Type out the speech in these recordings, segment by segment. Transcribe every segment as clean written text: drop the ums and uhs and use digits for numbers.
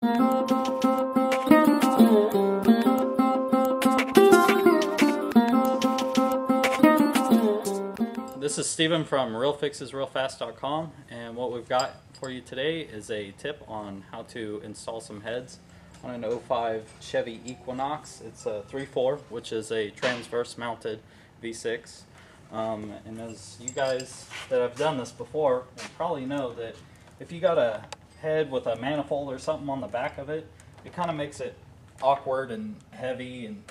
This is Steven from RealFixesRealFast.com, and what we've got for you today is a tip on how to install some heads on an 05 Chevy Equinox. It's a 3.4, which is a transverse mounted V6. And as you guys that have done this before will probably know that if you got a head with a manifold or something on the back of it, it kind of makes it awkward and heavy, and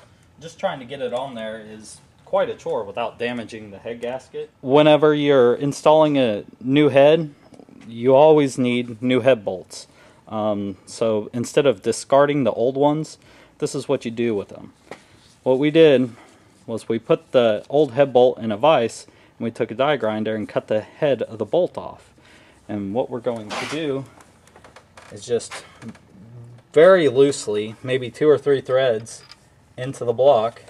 just trying to get it on there is quite a chore without damaging the head gasket. Whenever you're installing a new head, you always need new head bolts. So instead of discarding the old ones, this is what you do with them. What we did was we put the old head bolt in a vise, and we took a die grinder and cut the head of the bolt off. And what we're going to do is just very loosely, maybe 2 or 3 threads into the block,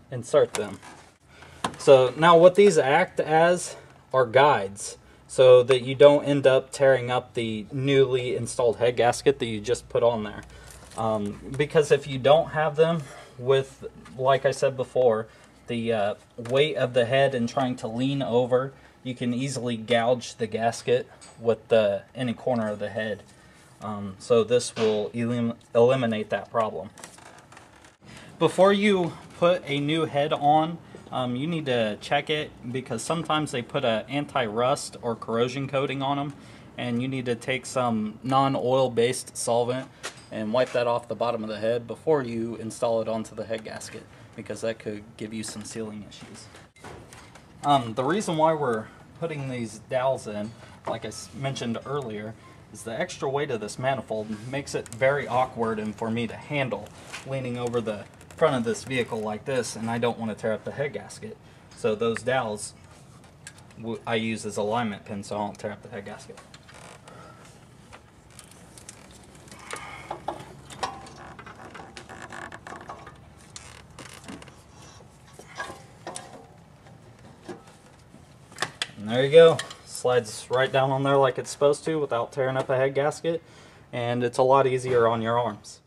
insert them. So now what these act as are guides, so that you don't end up tearing up the newly installed head gasket that you just put on there. Because if you don't have them, with, like I said before, the weight of the head and trying to lean over, you can easily gouge the gasket with any corner of the head. So this will eliminate that problem. Before you put a new head on, you need to check it, because sometimes they put an anti-rust or corrosion coating on them, and you need to take some non-oil based solvent and wipe that off the bottom of the head before you install it onto the head gasket, because that could give you some sealing issues. The reason why we're putting these dowels in, like I mentioned earlier, is the extra weight of this manifold makes it very awkward and for me to handle leaning over the front of this vehicle like this, and I don't want to tear up the head gasket. So those dowels I use as alignment pins so I don't tear up the head gasket. And there you go. Slides right down on there like it's supposed to without tearing up a head gasket, and it's a lot easier on your arms.